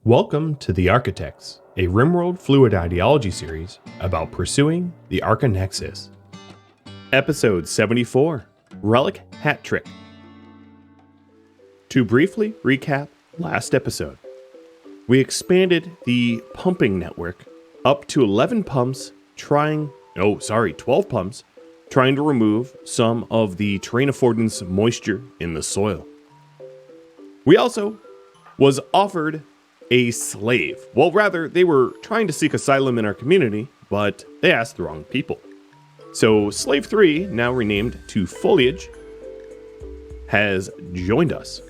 Welcome to the Archotechs, a RimWorld fluid ideology series about pursuing the Archonexus. Episode 74, Relic Hat Trick. To briefly recap last episode, we expanded the pumping network up to 12 pumps, trying to remove some of the terrain affordance moisture in the soil. We also was offered a slave. Well, rather, they were trying to seek asylum in our community, but they asked the wrong people. So Slave 3, now renamed to Foliage, has joined us.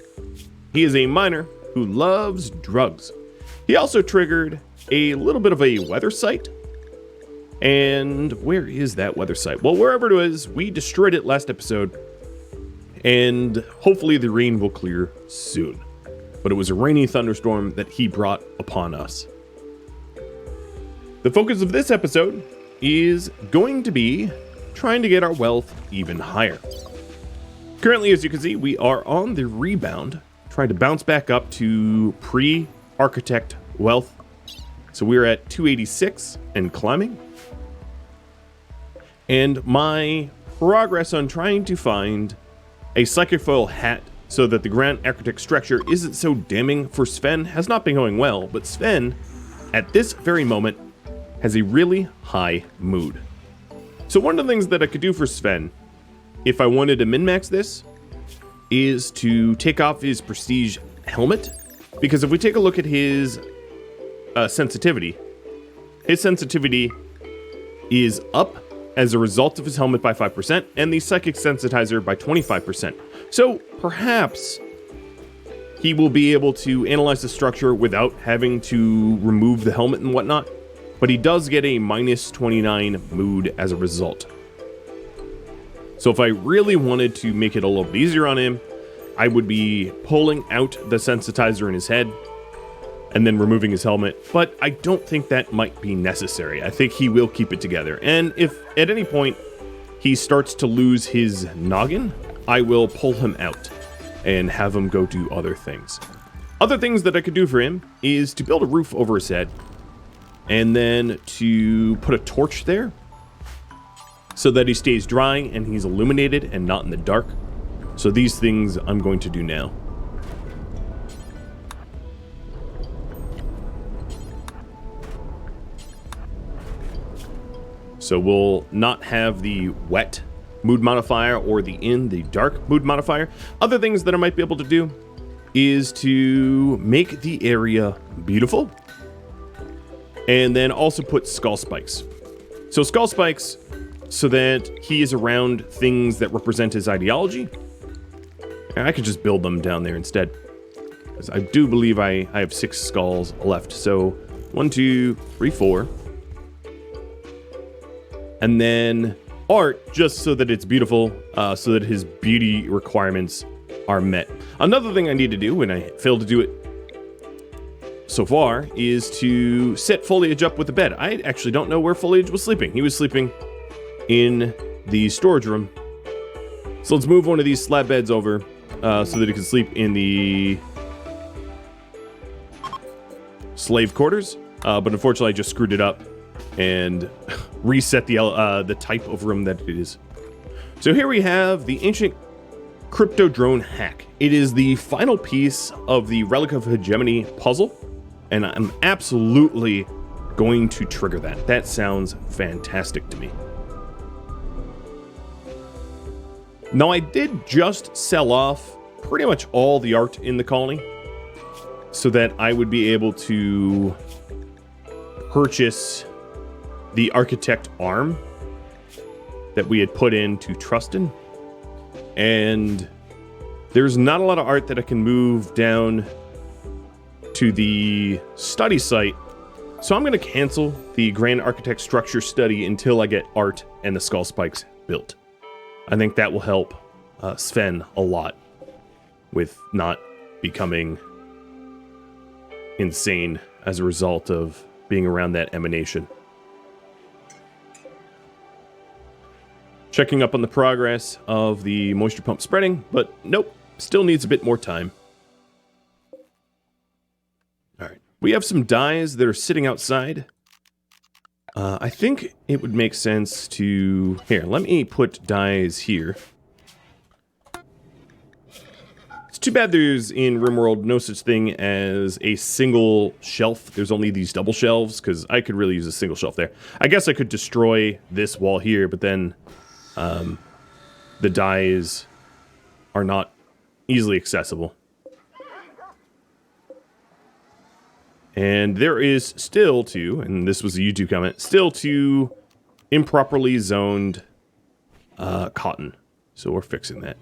He is a miner who loves drugs. He also triggered a little bit of a weather site. And where is that weather site? Well, wherever it is, we destroyed it last episode, and hopefully the rain will clear soon. But it was a rainy thunderstorm that he brought upon us. The focus of this episode is going to be trying to get our wealth even higher. Currently, as you can see, we are on the rebound, trying to bounce back up to pre-architect wealth. So we're at 286 and climbing. And my progress on trying to find a psychic foil hat so that the Grand Architect structure isn't so damning for Sven has not been going well, but Sven, at this very moment, has a really high mood. So one of the things that I could do for Sven, if I wanted to min-max this, is to take off his prestige helmet, because if we take a look at his sensitivity is up as a result of his helmet by 5%, and the psychic sensitizer by 25%. So perhaps he will be able to analyze the structure without having to remove the helmet and whatnot, but he does get a minus 29 mood as a result. So if I really wanted to make it a little bit easier on him, I would be pulling out the sensitizer in his head and then removing his helmet, but I don't think that might be necessary. I think he will keep it together. And if at any point he starts to lose his noggin, I will pull him out and have him go do other things. Other things that I could do for him is to build a roof over his head and then to put a torch there so that he stays dry and he's illuminated and not in the dark. So these things I'm going to do now. So we'll not have the wet mood modifier or the dark mood modifier. Other things that I might be able to do is to make the area beautiful and then also put skull spikes. So skull spikes so that he is around things that represent his ideology. And I could just build them down there instead. Because I do believe I have 6 skulls left. So 1, 2, 3, 4. And then art, just so that it's beautiful, so that his beauty requirements are met. Another thing I need to do, and I failed to do it so far, is to set Foliage up with the bed. I actually don't know where Foliage was sleeping. He was sleeping in the storage room. So let's move one of these slab beds over so that he can sleep in the slave quarters. But unfortunately, I just screwed it up and reset the type of room that it is. So here we have the ancient crypto drone hack. It is the final piece of the Relic of Hegemony puzzle, and I'm absolutely going to trigger that. That sounds fantastic to me. Now, I did just sell off pretty much all the art in the colony so that I would be able to purchase the architect arm that we had put into Trustin. And there's not a lot of art that I can move down to the study site. So I'm going to cancel the Grand Architect structure study until I get art and the skull spikes built. I think that will help Sven a lot with not becoming insane as a result of being around that emanation. Checking up on the progress of the moisture pump spreading, but nope, still needs a bit more time. We have some dyes that are sitting outside. I think it would make sense to... Here, let me put dyes here. It's too bad there's, in RimWorld, no such thing as a single shelf. There's only these double shelves, because I could really use a single shelf there. I guess I could destroy this wall here, but then the dyes are not easily accessible. And there is still two, and this was a YouTube comment, still two improperly zoned cotton. So we're fixing that.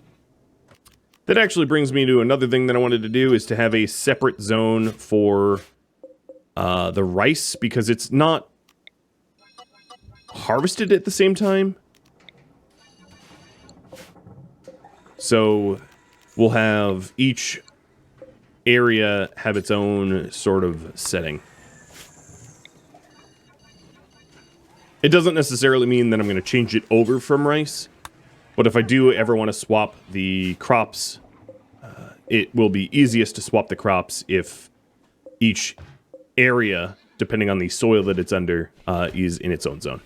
That actually brings me to another thing that I wanted to do, is to have a separate zone for the rice, because it's not harvested at the same time. So we'll have each area have its own sort of setting. It doesn't necessarily mean that I'm going to change it over from rice, but if I do ever want to swap the crops, it will be easiest to swap the crops if each area, depending on the soil that it's under, is in its own zone.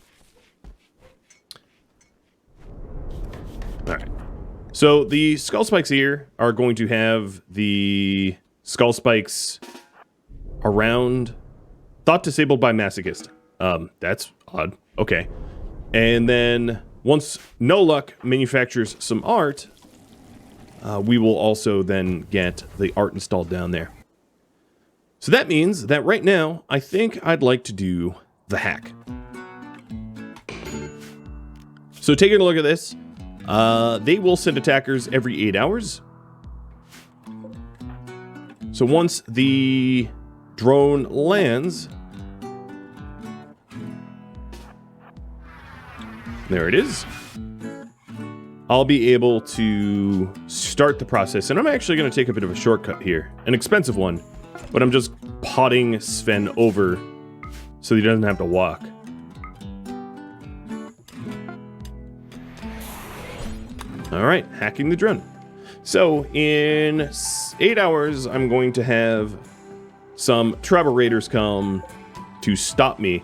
Alright. So the skull spikes here are going to have the skull spikes around, thought disabled by masochist. That's odd. Okay. And then once No Luck manufactures some art, we will also then get the art installed down there. So that means that right now, I think I'd like to do the hack. So taking a look at this, they will send attackers every 8 hours. So once the drone lands, there it is, I'll be able to start the process. And I'm actually going to take a bit of a shortcut here, an expensive one, but I'm just potting Sven over so he doesn't have to walk. All right, hacking the drone. So in 8 hours, I'm going to have some Tribal Raiders come to stop me.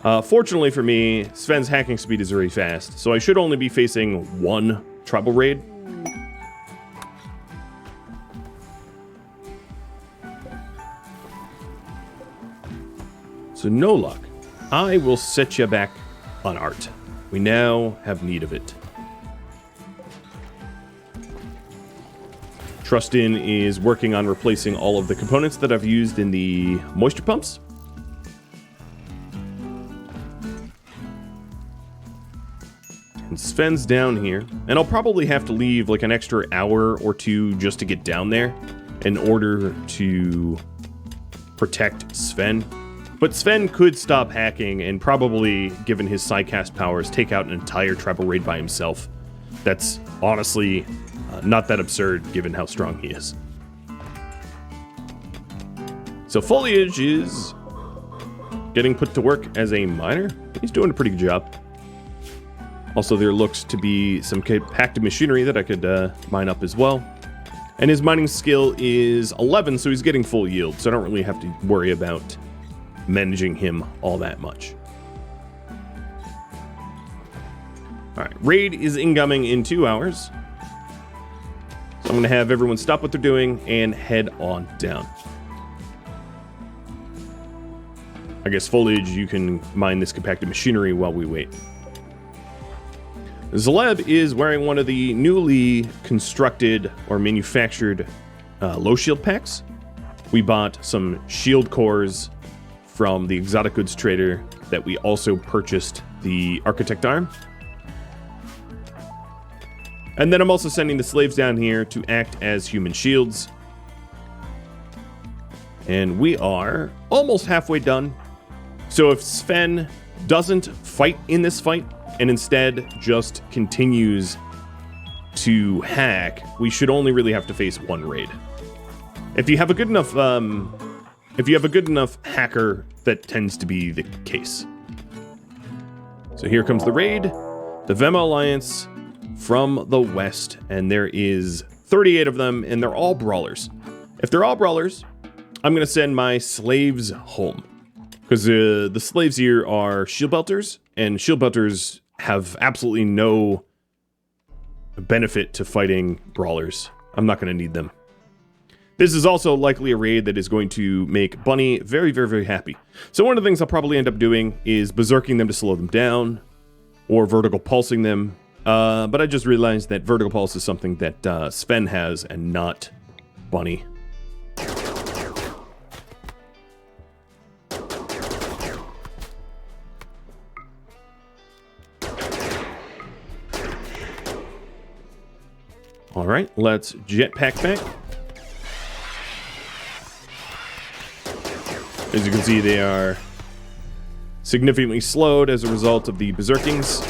Fortunately for me, Sven's hacking speed is very fast, so I should only be facing one Tribal Raid. So No Luck. I will set you back on art. We now have need of it. Trustin is working on replacing all of the components that I've used in the moisture pumps. And Sven's down here. And I'll probably have to leave like an extra hour or two just to get down there in order to protect Sven. But Sven could stop hacking and probably, given his Psycast powers, take out an entire Tribal Raid by himself. That's honestly not that absurd, given how strong he is. So Foliage is getting put to work as a miner. He's doing a pretty good job. Also, there looks to be some compacted machinery that I could mine up as well. And his mining skill is 11, so he's getting full yield, so I don't really have to worry about managing him all that much. Alright, raid is incoming in 2 hours. So I'm going to have everyone stop what they're doing and head on down. I guess Foliage, you can mine this compacted machinery while we wait. Zaleb is wearing one of the newly constructed or manufactured low shield packs. We bought some shield cores from the exotic goods trader that we also purchased the Archotech arm. And then I'm also sending the slaves down here to act as human shields. And we are almost halfway done. So if Sven doesn't fight in this fight and instead just continues to hack, we should only really have to face one raid. If you have a good enough, hacker, that tends to be the case. So here comes the raid, the Vema Alliance from the west, and there is 38 of them, and they're all brawlers. If they're all brawlers, I'm going to send my slaves home. Because the slaves here are shield belters, and shield belters have absolutely no benefit to fighting brawlers. I'm not going to need them. This is also likely a raid that is going to make Bunny very, very, very happy. So one of the things I'll probably end up doing is berserking them to slow them down, or vertical pulsing them. But I just realized that vertical pulse is something that Sven has and not Bunny. All right, let's jetpack back. As you can see, they are significantly slowed as a result of the berserkings.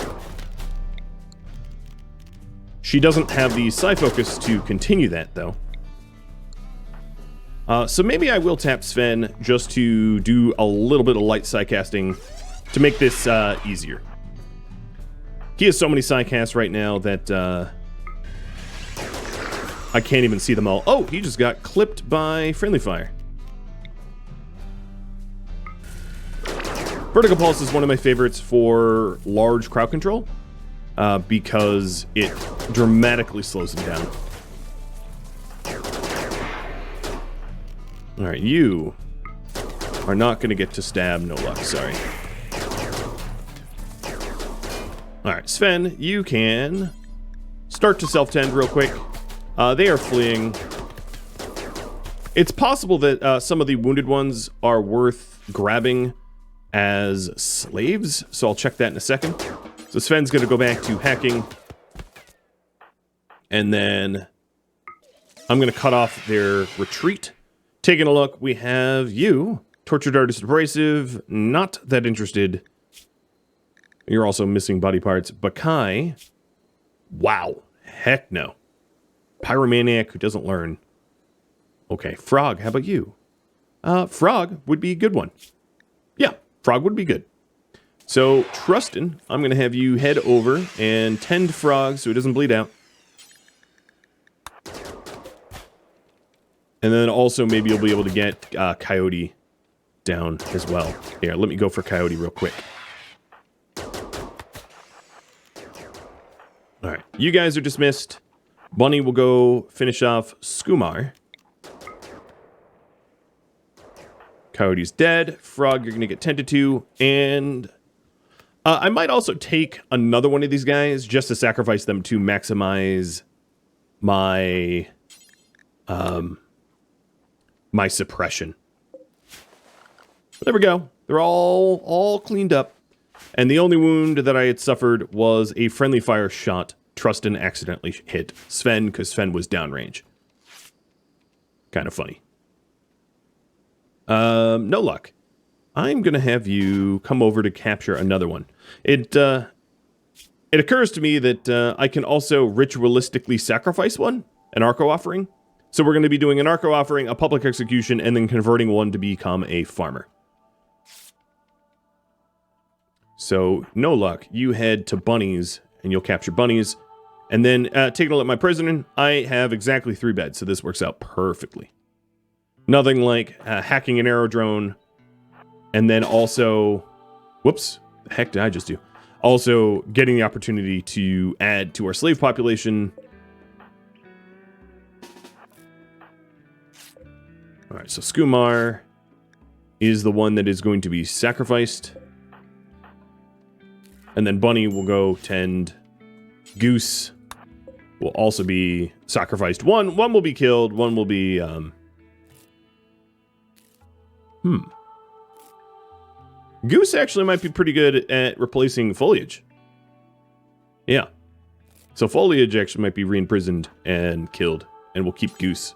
She doesn't have the psi focus to continue that, though. So maybe I will tap Sven just to do a little bit of light psi casting to make this easier. He has so many psi casts right now that I can't even see them all. Oh, he just got clipped by friendly fire. Vertical Pulse is one of my favorites for large crowd control because it dramatically slows them down. All right, you are not going to get to stab. No luck, sorry. All right, Sven, you can start to self-tend real quick. They are fleeing. It's possible that some of the wounded ones are worth grabbing as slaves, so I'll check that in a second. So Sven's going to go back to hacking, and then I'm going to cut off their retreat. Taking a look, we have you, Tortured Artist Abrasive, not that interested. You're also missing body parts. Bakai, wow, heck no. Pyromaniac who doesn't learn. Okay, Frog, how about you? Frog would be a good one. Yeah, Frog would be good. So, Trustin, I'm going to have you head over and tend Frog so he doesn't bleed out. And then also maybe you'll be able to get Coyote down as well. Here, let me go for Coyote real quick. Alright, you guys are dismissed. Bunny will go finish off Skumar. Coyote's dead. Frog, you're going to get tended to. And I might also take another one of these guys just to sacrifice them to maximize my my suppression. But there we go. They're all cleaned up. And the only wound that I had suffered was a friendly fire shot. Trustin accidentally hit Sven because Sven was downrange. Kind of funny. No luck. I'm going to have you come over to capture another one. It occurs to me that I can also ritualistically sacrifice one, an Arco offering. So we're going to be doing an Arco offering, a public execution, and then converting one to become a farmer. So, no luck. You head to Bunnies, and you'll capture Bunnies. And then, taking a look at my prisoner, I have exactly 3 beds, so this works out perfectly. Nothing like hacking an arrow drone, and then also... Whoops, the heck did I just do? Also, getting the opportunity to add to our slave population. Alright, so Skumar is the one that is going to be sacrificed. And then Bunny will go tend. Goose will also be sacrificed. One will be killed. One will be... Goose actually might be pretty good at replacing foliage. Yeah. So foliage actually might be re-imprisoned and killed. And we'll keep Goose.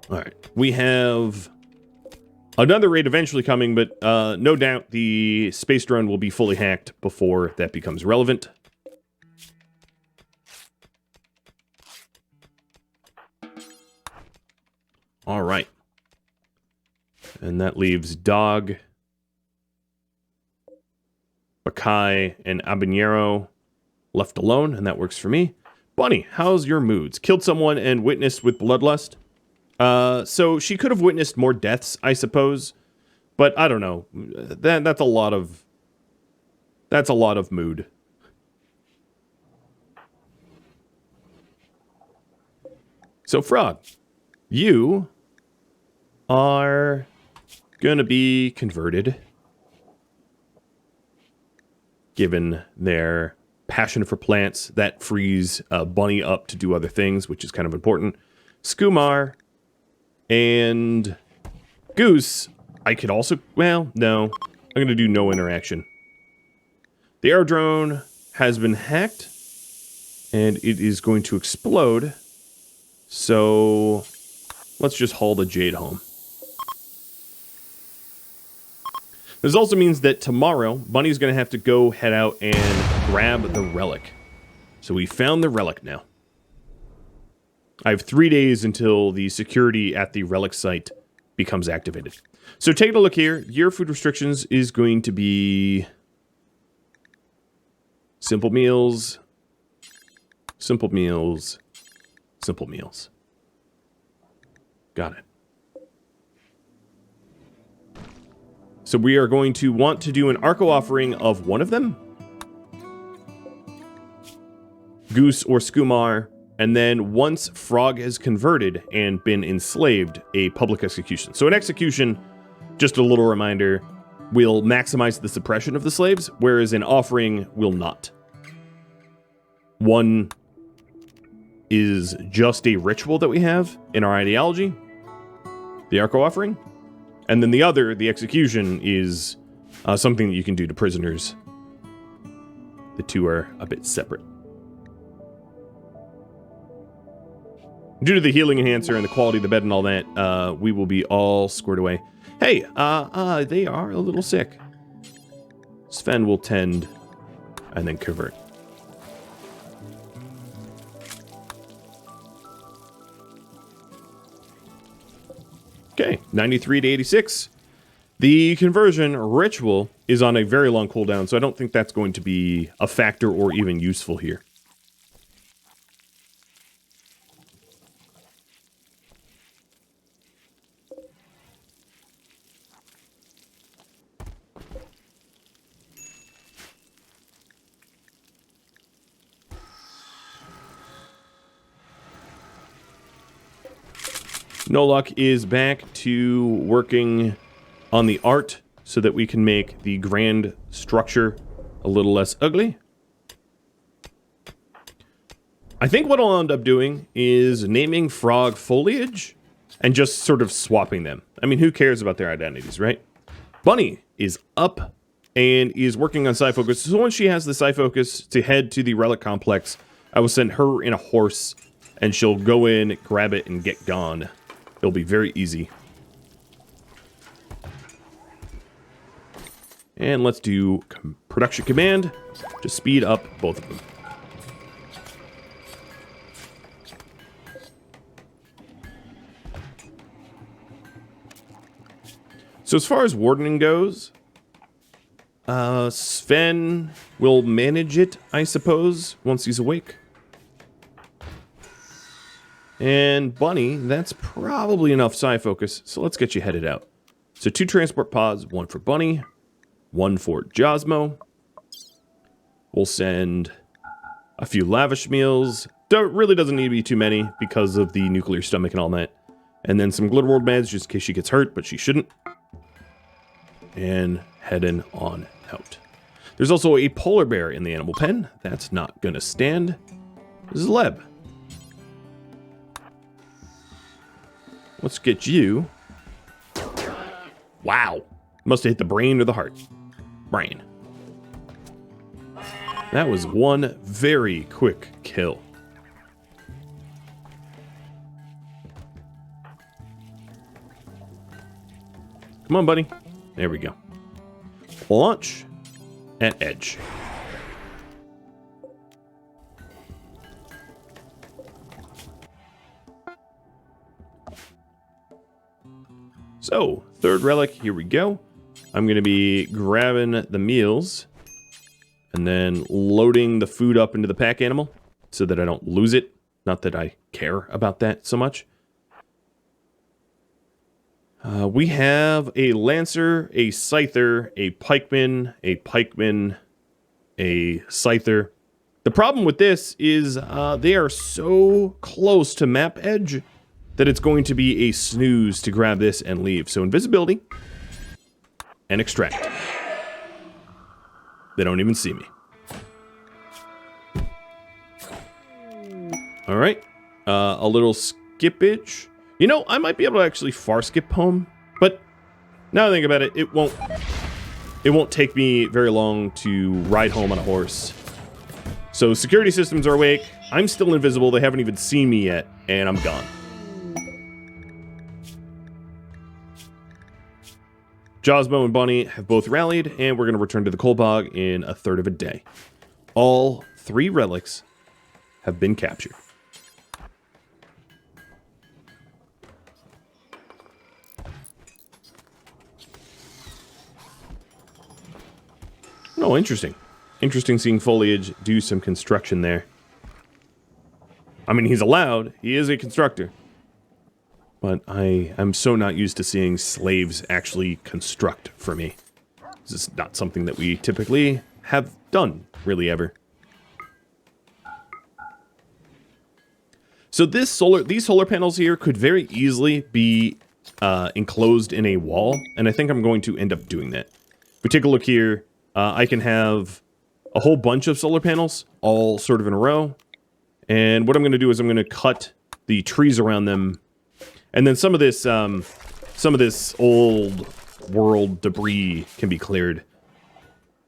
Alright. We have... another raid eventually coming, but no doubt the space drone will be fully hacked before that becomes relevant. All right. And that leaves Dog, Bakai, and Habanero left alone, and that works for me. Bunny, how's your moods? Killed someone and witnessed with bloodlust. So she could have witnessed more deaths, I suppose. But I don't know. That's a lot of mood. So Frog, you are gonna be converted, given their passion for plants. That frees Bunny up to do other things, which is kind of important. Skumar and Goose, I could also, well, no. I'm going to do no interaction. The aerodrome has been hacked, and it is going to explode. So let's just haul the Jade home. This also means that tomorrow, Bunny's going to have to go head out and grab the Relic. So we found the Relic now. I have 3 days until the security at the Relic site becomes activated. So taking a look here, your food restrictions is going to be simple meals, simple meals, simple meals. Got it. So we are going to want to do an Arco offering of one of them. Goose or Skumar. And then once Frog has converted and been enslaved, a public execution. So an execution, just a little reminder, will maximize the suppression of the slaves, whereas an offering will not. One is just a ritual that we have in our ideology, the Arco offering. And then the other, the execution, is something that you can do to prisoners. The two are a bit separate. Due to the healing enhancer and the quality of the bed and all that, we will be all squared away. Hey, they are a little sick. Sven will tend and then convert. Okay, 93 to 86. The conversion ritual is on a very long cooldown, so I don't think that's going to be a factor or even useful here. No Luck is back to working on the art so that we can make the grand structure a little less ugly. I think what I'll end up doing is naming Frog Foliage and just sort of swapping them. I mean, who cares about their identities, right? Bunny is up and is working on Psi Focus. So once she has the Psi Focus to head to the Relic Complex, I will send her in a horse and she'll go in, grab it, and get gone. It'll be very easy. And let's do production command to speed up both of them. So as far as wardening goes, Sven will manage it, I suppose, once he's awake. And Bunny, that's probably enough Psi Focus, so let's get you headed out. So 2 transport pods, 1 for Bunny, 1 for Josmo. We'll send a few lavish meals. Really doesn't need to be too many because of the nuclear stomach and all that. And then some Glitter World meds just in case she gets hurt, but she shouldn't. And heading on out. There's also a polar bear in the animal pen. That's not gonna stand. This is Leb. Let's get you. Wow. Must have hit the brain or the heart. Brain. That was one very quick kill. Come on, buddy. There we go. Launch at edge. So, 3rd relic, here we go. I'm going to be grabbing the meals and then loading the food up into the pack animal. so that I don't lose it. Not that I care about that so much. We have a Lancer, a Scyther, a Pikeman, a Scyther. The problem with this is they are so close to map edge that it's going to be a snooze to grab this and leave. So invisibility and extract. They don't even see me. All right, a little skippage. You know, I might be able to actually far skip home, but now I think about it, it won't take me very long to ride home on a horse. So security systems are awake. I'm still invisible. They haven't even seen me yet, and I'm gone. Josmo and Bunny have both rallied, and we're going to return to the coal bog in a third of a day. All 3 relics have been captured. Oh, interesting. Interesting seeing Foliage do some construction there. I mean, he's allowed. He is a constructor. But I'm so not used to seeing slaves actually construct for me. This is not something that we typically have done, really, ever. So these solar panels here could very easily be enclosed in a wall, and I think I'm going to end up doing that. If we take a look here, I can have a whole bunch of solar panels, all sort of in a row. And what I'm going to do is I'm going to cut the trees around them. And then some of this old world debris can be cleared.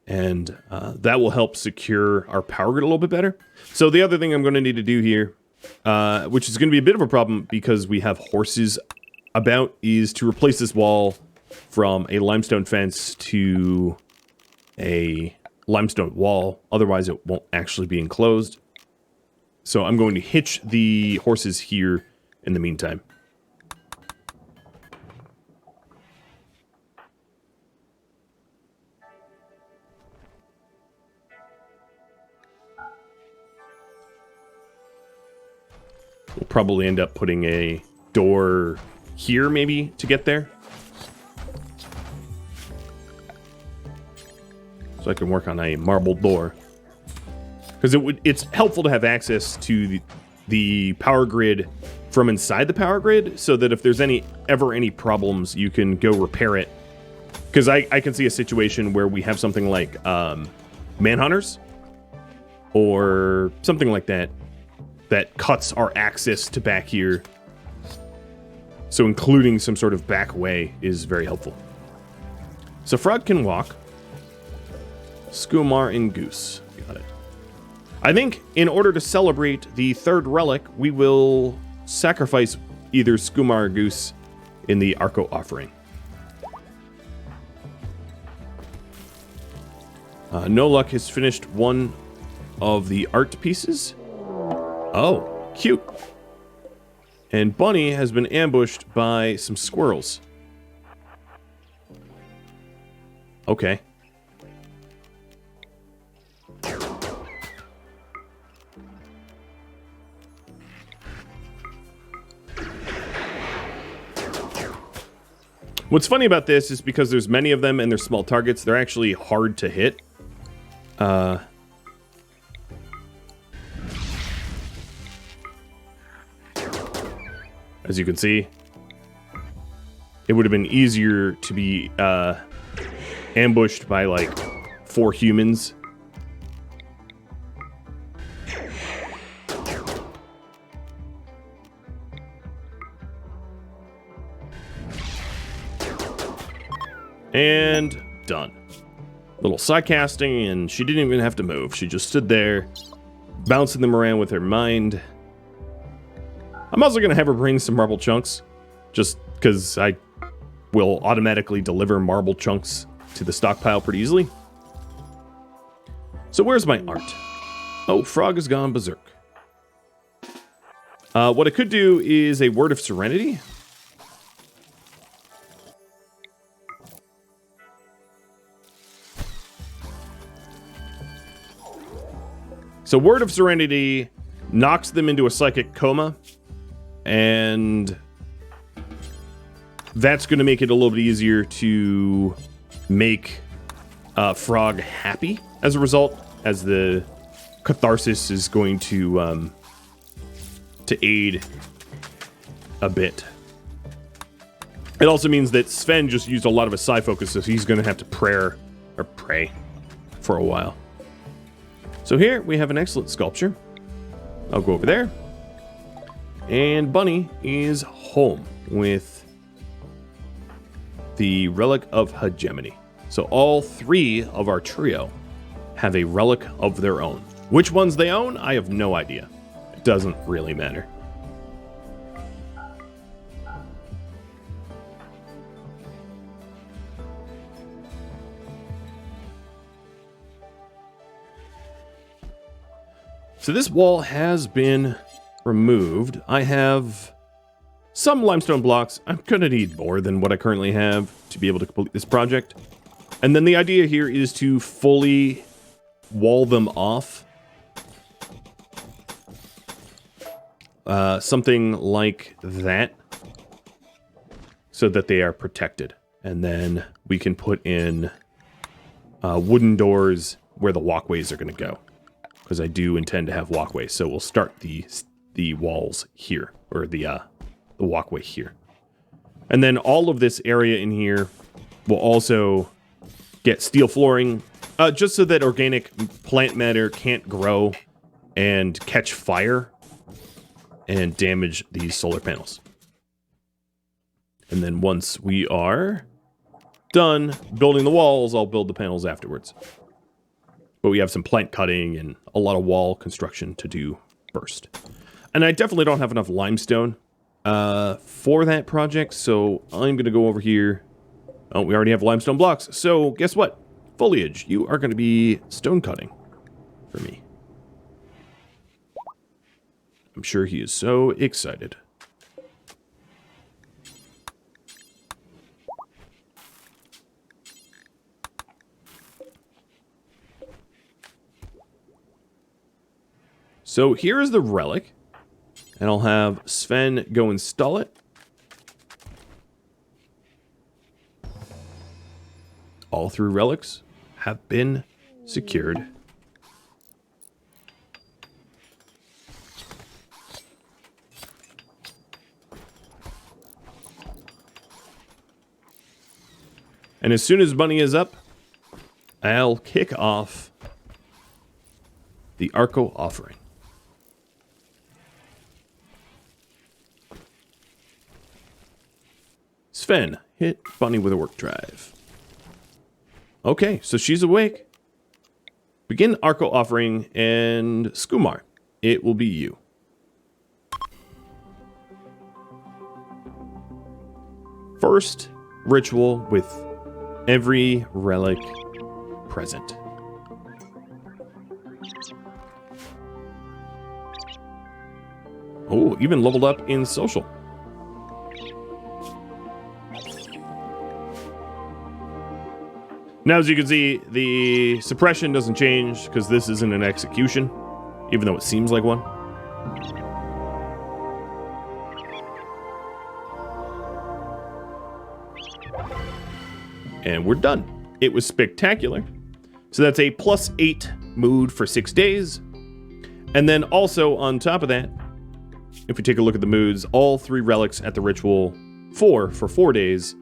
And that will help secure our power grid a little bit better. So the other thing I'm going to need to do here, which is going to be a bit of a problem because we have horses about, is to replace this wall from a limestone fence to a limestone wall. Otherwise, it won't actually be enclosed. So I'm going to hitch the horses here in the meantime. We'll probably end up putting a door here, maybe, to get there. So I can work on a marble door. Because it's helpful to have access to the power grid from inside the power grid, so that if there's ever any problems, you can go repair it. Because I can see a situation where we have something like manhunters, or something like that, that cuts our access to back here. So including some sort of back way is very helpful. So Frog can walk. Skumar and Goose. Got it. I think in order to celebrate the 3rd relic, we will sacrifice either Skumar or Goose in the Arco offering. No Luck has finished one of the art pieces. Oh, cute. And Bunny has been ambushed by some squirrels. Okay. What's funny about this is because there's many of them and they're small targets, they're actually hard to hit. As you can see, it would have been easier to be ambushed by like 4 humans. And done. Little side casting, and she didn't even have to move. She just stood there, bouncing them around with her mind. I'm also going to have her bring some marble chunks, just because I will automatically deliver marble chunks to the stockpile pretty easily. So where's my art? Oh, Frog has gone berserk. What I could do is a Word of Serenity. So Word of Serenity knocks them into a psychic coma, and that's going to make it a little bit easier to make Frog happy as a result, as the catharsis is going to aid a bit. It also means that Sven just used a lot of his psi focus, so he's going to have to pray for a while. So here we have an excellent sculpture. I'll go over there. And Bunny is home with the Relic of Hegemony. So all 3 of our trio have a relic of their own. Which ones they own, I have no idea. It doesn't really matter. So this wall has been removed. I have some limestone blocks. I'm going to need more than what I currently have to be able to complete this project. And then the idea here is to fully wall them off. Something like that. So that they are protected. And then we can put in wooden doors where the walkways are going to go. Because I do intend to have walkways. So we'll start the walls here. Or the walkway here. And then all of this area in here will also get steel flooring. Just so that organic plant matter can't grow and catch fire and damage these solar panels. And then once we are done building the walls, I'll build the panels afterwards. But we have some plant cutting and a lot of wall construction to do first. And I definitely don't have enough limestone for that project, so I'm going to go over here. Oh, we already have limestone blocks. So guess what? Foliage, you are going to be stone cutting for me. I'm sure he is so excited. So here is the relic, and I'll have Sven go install it. All 3 relics have been secured. And as soon as Bunny is up, I'll kick off the Arco offering. Sven, hit Bunny with a work drive. Okay, so she's awake. Begin Arco offering, and Skumar, it will be you. First ritual with every relic present. Oh, even leveled up in social. Now, as you can see, the suppression doesn't change because this isn't an execution, even though it seems like one. And we're done. It was spectacular. So that's a +8 mood for 6 days. And then also on top of that, if we take a look at the moods, all 3 relics at the ritual 4 for 4 days.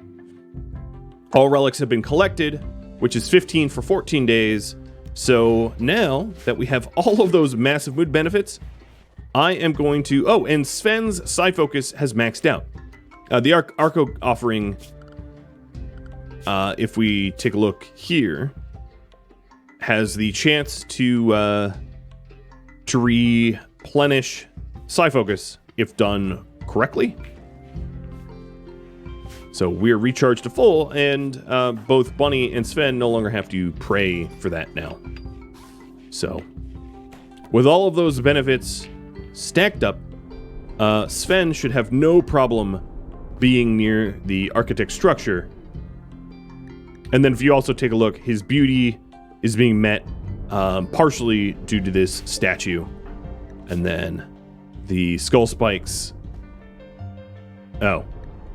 All relics have been collected, which is 15 for 14 days. So now that we have all of those massive mood benefits, I am going to... Oh, and Sven's Psi Focus has maxed out. The Arco offering, if we take a look here, has the chance to replenish Psi Focus if done correctly. So we're recharged to full, and both Bunny and Sven no longer have to pray for that now. So, with all of those benefits stacked up, Sven should have no problem being near the Archotech structure. And then if you also take a look, his beauty is being met partially due to this statue. And then the skull spikes. Oh,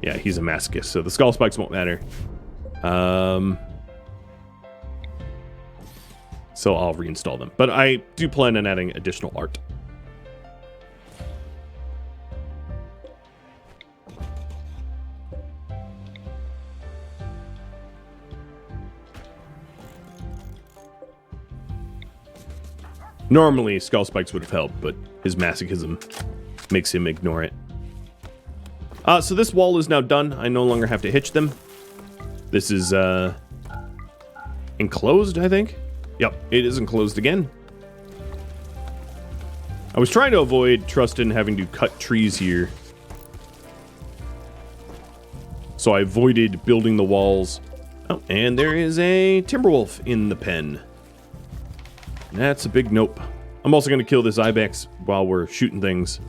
yeah, he's a masochist, so the skull spikes won't matter. So I'll reinstall them. But I do plan on adding additional art. Normally, skull spikes would have helped, but his masochism makes him ignore it. So this wall is now done. I no longer have to hitch them. This is enclosed, I think. Yep, it is enclosed again. I was trying to avoid Trustin having to cut trees here, so I avoided building the walls. Oh, and there is a Timberwolf in the pen. That's a big nope. I'm also going to kill this Ibex while we're shooting things.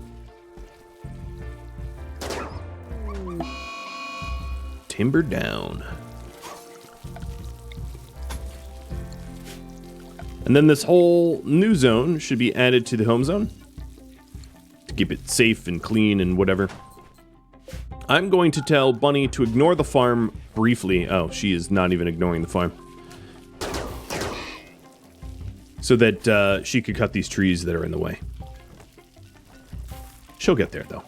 Timber down. And then this whole new zone should be added to the home zone to keep it safe and clean and whatever. I'm going to tell Bunny to ignore the farm briefly. Oh, she is not even ignoring the farm. So that she could cut these trees that are in the way. She'll get there, though.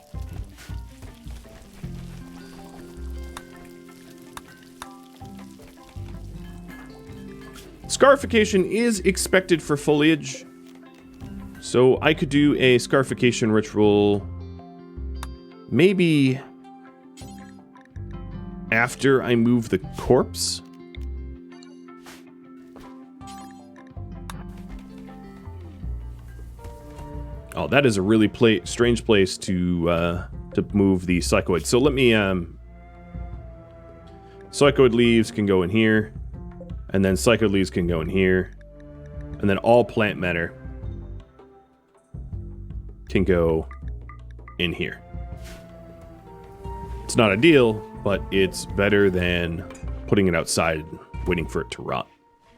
Scarification is expected for foliage. So I could do a scarification ritual maybe after I move the corpse. Oh, that is a really strange place to move the psychoid. So let me... psychoid leaves can go in here. And then psychoid leaves can go in here. And then all plant matter can go in here. It's not ideal, but it's better than putting it outside and waiting for it to rot,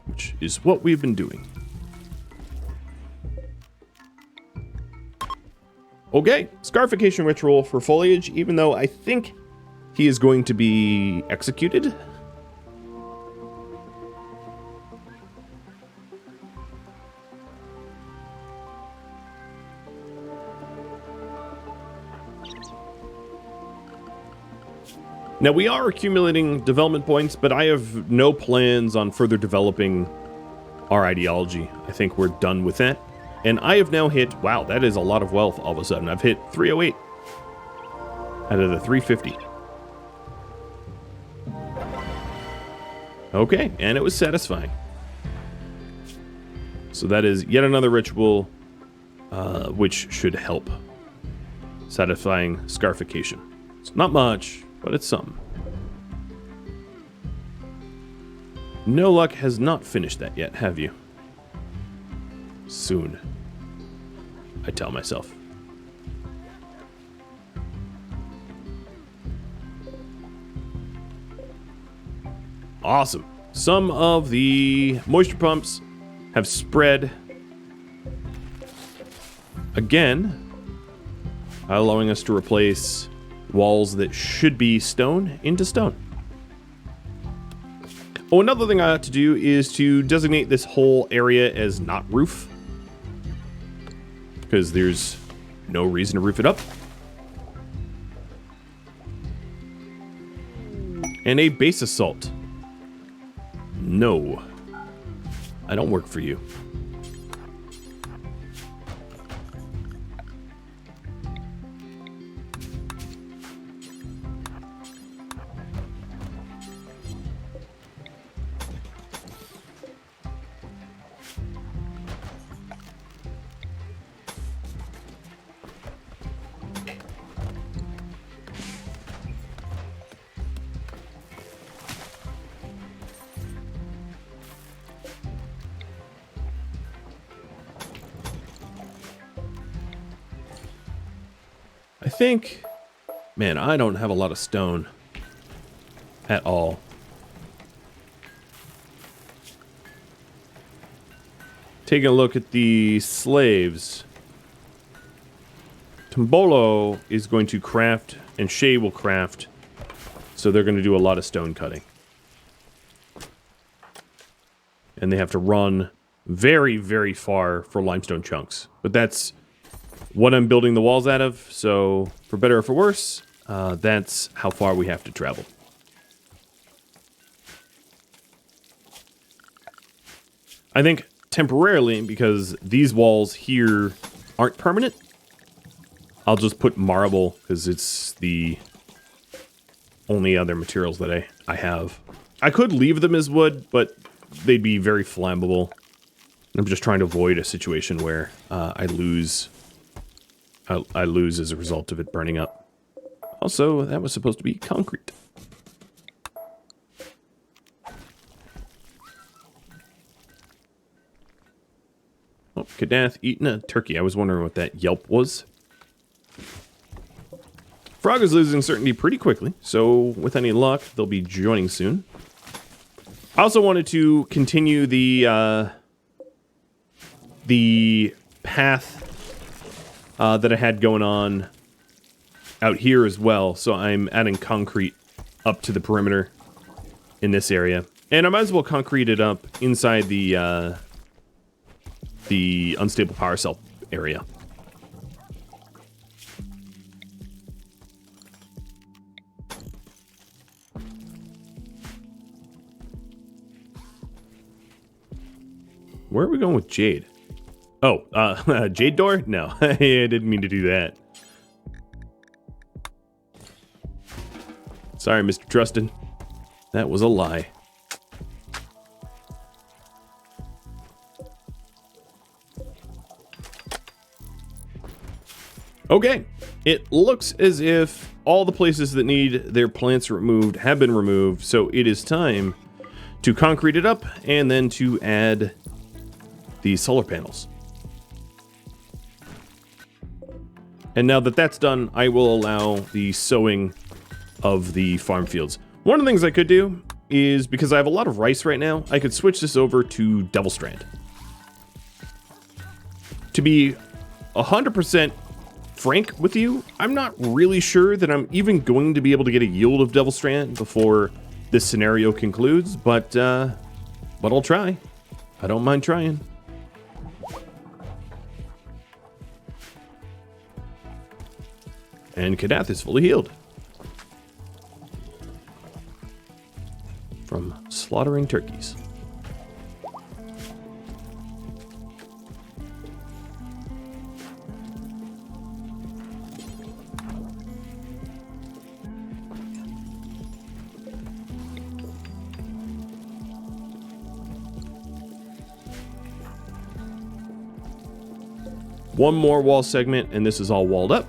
which is what we've been doing. Okay, scarification ritual for foliage, even though I think he is going to be executed. Now, we are accumulating development points, but I have no plans on further developing our ideology. I think we're done with that. And I have now hit, wow, that is a lot of wealth all of a sudden. I've hit 308 out of the 350. Okay, and it was satisfying. So that is yet another ritual, which should help. Satisfying scarification. It's not much, but it's some. No Luck has not finished that yet, have you? Soon, I tell myself. Awesome. Some of the moisture pumps have spread again, allowing us to replace walls that should be stone into stone. Oh, another thing I ought to do is to designate this whole area as not roof, because there's no reason to roof it up. And a base assault. No, I don't work for you. I think, man, I don't have a lot of stone at all. Taking a look at the slaves. Tombolo is going to craft, and Shay will craft, so they're going to do a lot of stone cutting. And they have to run very, very far for limestone chunks. But that's what I'm building the walls out of, so for better or for worse, that's how far we have to travel. I think temporarily, because these walls here aren't permanent, I'll just put marble, because it's the only other materials that I have. I could leave them as wood, but they'd be very flammable. I'm just trying to avoid a situation where I lose as a result of it burning up. Also, that was supposed to be concrete. Oh, Kadath eating a turkey. I was wondering what that yelp was. Frog is losing certainty pretty quickly, so with any luck, they'll be joining soon. I also wanted to continue the path that I had going on out here as well, so I'm adding concrete up to the perimeter in this area. And I might as well concrete it up inside the unstable power cell area. Where are we going with Jade? Oh, Jade door? No, I didn't mean to do that. Sorry, Mr. Trustin. That was a lie. Okay, it looks as if all the places that need their plants removed have been removed, so it is time to concrete it up and then to add the solar panels. And now that that's done, I will allow the sowing of the farm fields. One of the things I could do is, because I have a lot of rice right now, I could switch this over to Devil Strand. To be 100% frank with you, I'm not really sure that I'm even going to be able to get a yield of Devil Strand before this scenario concludes, but I'll try. I don't mind trying. And Kadath is fully healed from slaughtering turkeys. One more wall segment, and this is all walled up.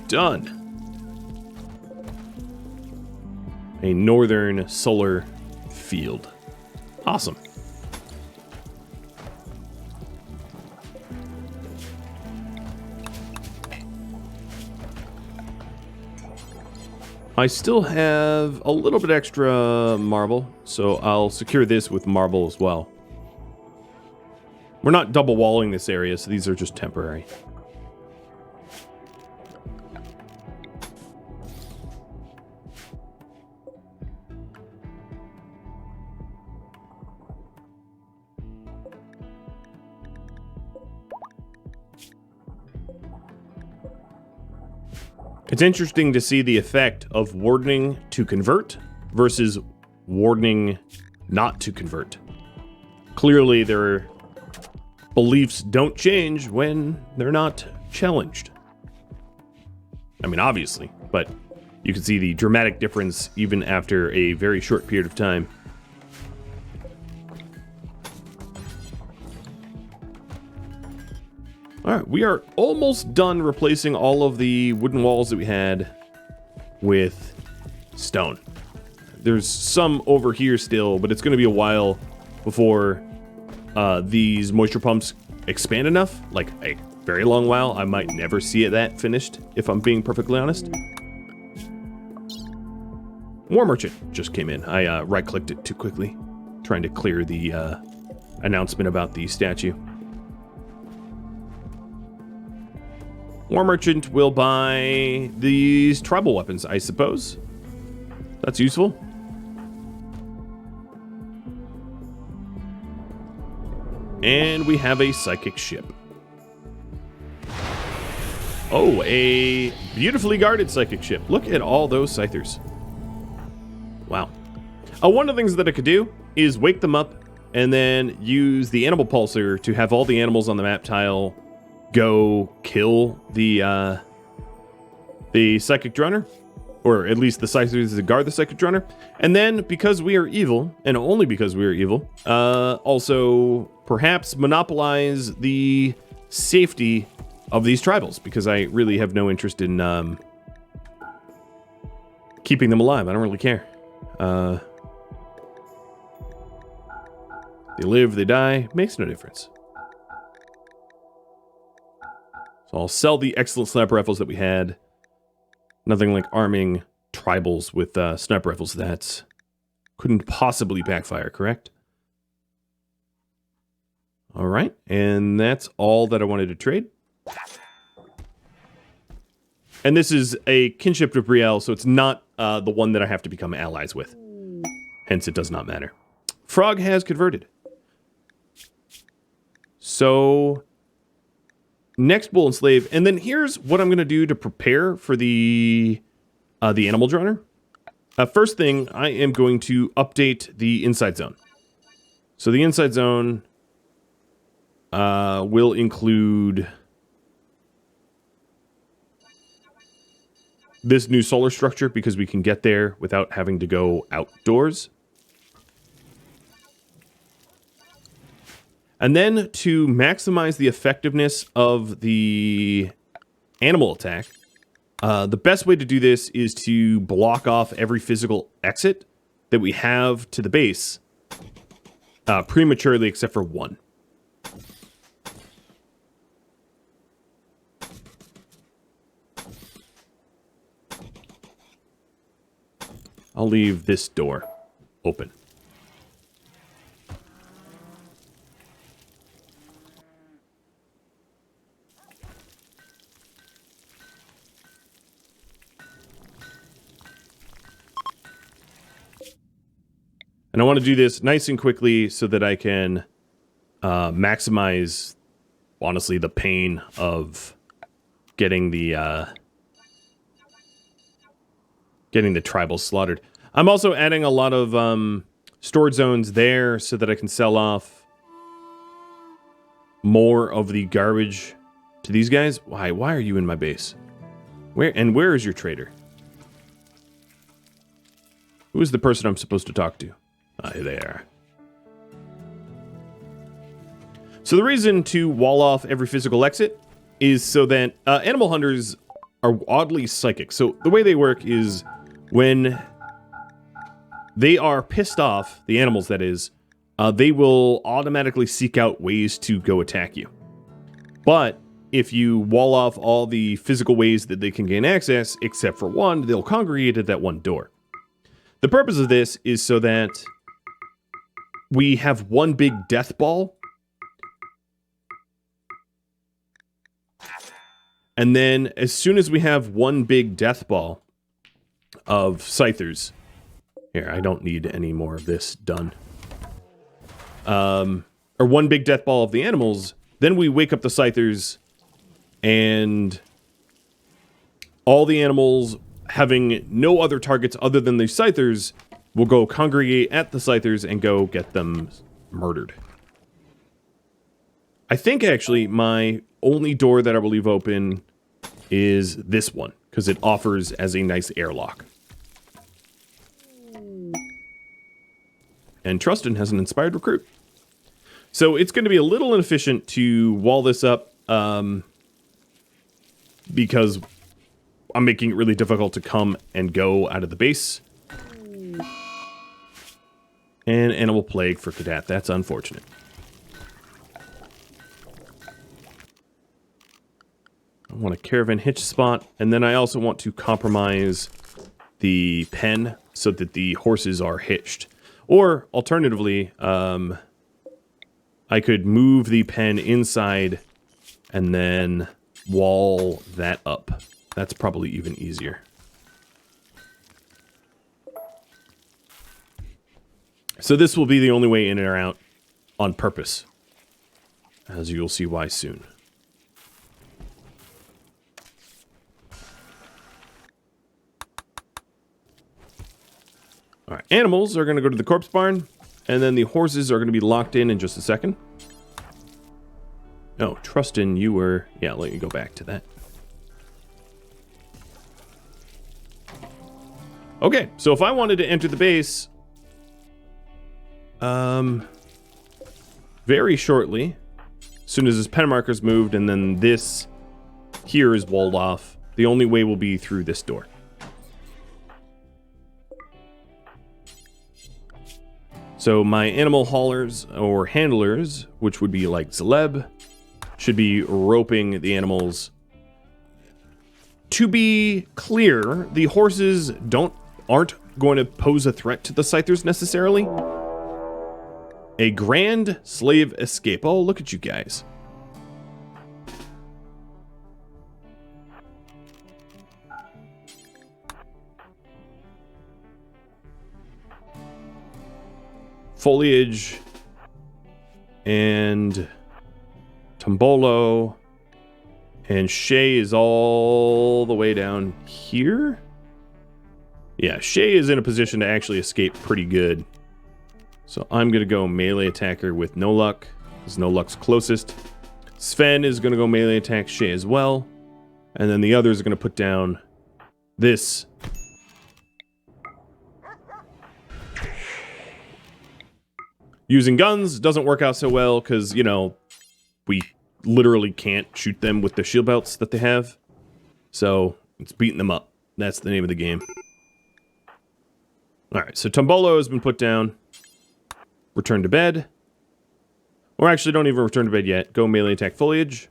Done. A northern solar field. Awesome. I still have a little bit extra marble, so I'll secure this with marble as well. We're not double walling this area, so these are just temporary. It's interesting to see the effect of wardening to convert versus wardening not to convert. Clearly, their beliefs don't change when they're not challenged. I mean, obviously, but you can see the dramatic difference even after a very short period of time. All right, we are almost done replacing all of the wooden walls that we had with stone. There's some over here still, but it's going to be a while before these moisture pumps expand enough. Like a very long while. I might never see that finished, if I'm being perfectly honest. War Merchant just came in. I right-clicked it too quickly, trying to clear the announcement about the statue. War merchant will buy these tribal weapons, I suppose. That's useful. And we have a psychic ship. Oh, a beautifully guarded psychic ship. Look at all those scythers. Wow. One of the things that I could do is wake them up and then use the animal pulsar to have all the animals on the map tile go kill the psychic drunner, or at least the scythers that guard the psychic drunner. And then, because we are evil, and only because we are evil, also perhaps monopolize the safety of these tribals, because I really have no interest in keeping them alive. I don't really care. They live, they die, makes no difference. So I'll sell the excellent sniper rifles that we had. Nothing like arming tribals with sniper rifles. That couldn't possibly backfire, correct? All right, and that's all that I wanted to trade. And this is a kinship to Brielle, so it's not the one that I have to become allies with. Hence, it does not matter. Frog has converted. So, next bull and slave, and then here's what I'm going to do to prepare for the animal drunner. First thing, I am going to update the inside zone. So the inside zone will include this new solar structure, because we can get there without having to go outdoors. And then to maximize the effectiveness of the animal attack, the best way to do this is to block off every physical exit that we have to the base prematurely, except for one. I'll leave this door open. And I want to do this nice and quickly so that I can maximize, honestly, the pain of getting the tribals slaughtered. I'm also adding a lot of storage zones there so that I can sell off more of the garbage to these guys. Why are you in my base? Where is your trader? Who is the person I'm supposed to talk to? There. So the reason to wall off every physical exit is so that animal hunters are oddly psychic. So the way they work is when they are pissed off, the animals that is, they will automatically seek out ways to go attack you. But if you wall off all the physical ways that they can gain access, except for one, they'll congregate at that one door. The purpose of this is so that we have one big death ball. And then as soon as we have one big death ball of scythers, here, I don't need any more of this done. Or one big death ball of the animals, then we wake up the scythers, and all the animals having no other targets other than the scythers will go congregate at the scythers and go get them murdered. I think actually my only door that I will leave open is this one, because it offers as a nice airlock. And Trustin has an inspired recruit. So it's going to be a little inefficient to wall this up, because I'm making it really difficult to come and go out of the base. And animal plague for Cadet. That's unfortunate. I want a caravan hitch spot, and then I also want to compromise the pen so that the horses are hitched. Or, alternatively, I could move the pen inside and then wall that up. That's probably even easier. So this will be the only way in or out on purpose, as you'll see why soon. All right, animals are going to go to the corpse barn, and then the horses are going to be locked in just a second. Oh, Trustin, you were... Yeah, I'll let you go back to that. Okay, so if I wanted to enter the base... very shortly, as soon as this pen marker's moved, and then this here is walled off, the only way will be through this door. So my animal haulers or handlers, which would be like Zeleb, should be roping the animals. To be clear, the horses aren't going to pose a threat to the Scythers necessarily. A grand slave escape. Oh, look at you guys. Foliage and Tombolo and Shay is all the way down here. Yeah, Shay is in a position to actually escape pretty good. So I'm going to go melee attacker with No Luck, because No Luck's closest. Sven is going to go melee attack Shay as well. And then the others are going to put down this. Using guns doesn't work out so well because, you know, we literally can't shoot them with the shield belts that they have. So it's beating them up. That's the name of the game. Alright, so Tombolo has been put down. Return to bed. Or actually, don't even return to bed yet. Go melee attack Foliage.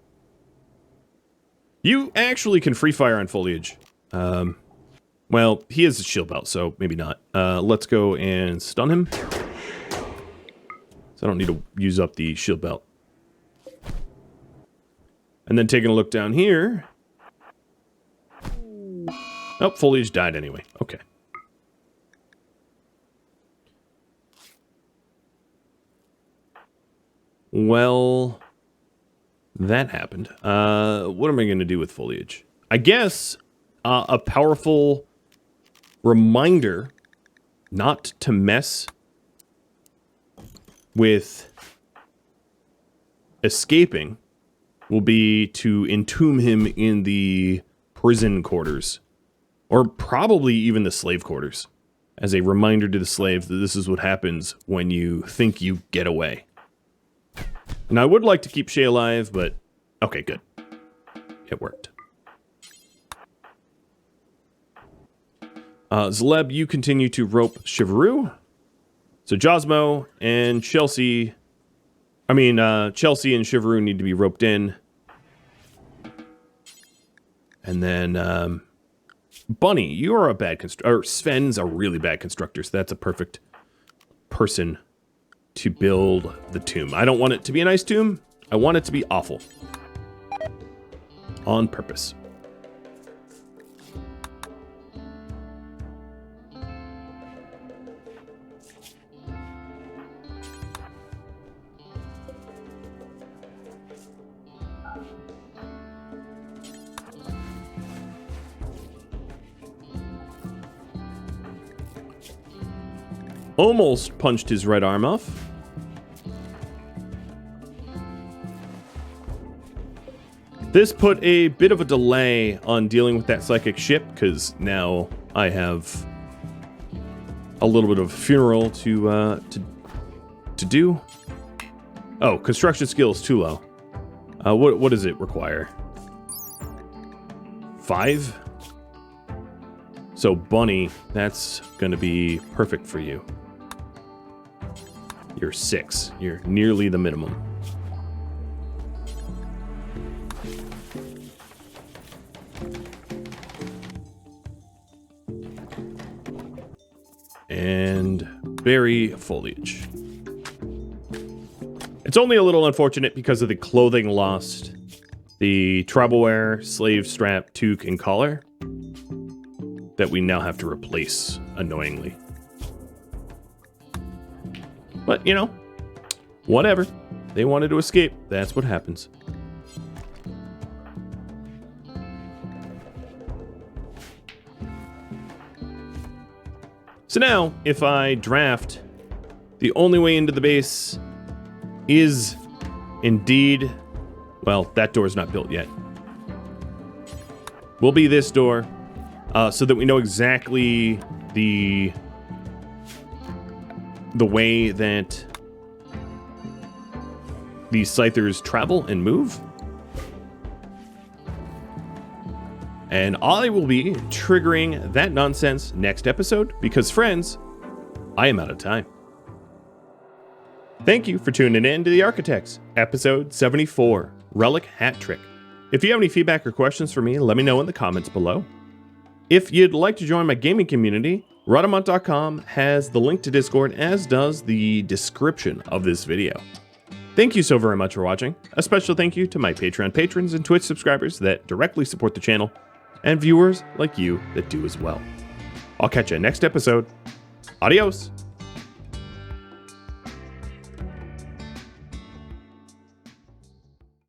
You actually can free fire on Foliage. Well, he has a shield belt, so maybe not. Let's go and stun him. So I don't need to use up the shield belt. And then taking a look down here. Oh, Foliage died anyway. Okay. Well, that happened. What am I going to do with Foliage? I guess a powerful reminder not to mess with escaping will be to entomb him in the prison quarters, or probably even the slave quarters, as a reminder to the slave that this is what happens when you think you get away. And I would like to keep Shay alive, but okay, good. It worked. Zeleb, you continue to rope Shivaru. So Josmo and Chelsea... Chelsea and Shivaru need to be roped in. And then, Bunny, you're a bad constructor. Or Sven's a really bad constructor, so that's a perfect person to build the tomb. I don't want it to be a nice tomb. I want it to be awful. On purpose. Almost punched his right arm off. This put a bit of a delay on dealing with that psychic ship, because now I have a little bit of a funeral to do. Oh, construction skill is too low. What does it require? 5? So Bunny, that's going to be perfect for you. You're 6. You're nearly the minimum. And berry foliage. It's only a little unfortunate because of the clothing lost. The tribal wear, slave strap, toque, and collar that we now have to replace, annoyingly. But, you know, whatever. They wanted to escape. That's what happens. So now, if I draft, the only way into the base is indeed, well, that door's not built yet. Will be this door, so that we know exactly the way that these scythers travel and move. And I will be triggering that nonsense next episode because, friends, I am out of time. Thank you for tuning in to the Archotechs, episode 74, Relic Hat Trick. If you have any feedback or questions for me, let me know in the comments below. If you'd like to join my gaming community, Rhadamant.com has the link to Discord, as does the description of this video. Thank you so very much for watching. A special thank you to my Patreon patrons and Twitch subscribers that directly support the channel, and viewers like you that do as well. I'll catch you next episode. Adios.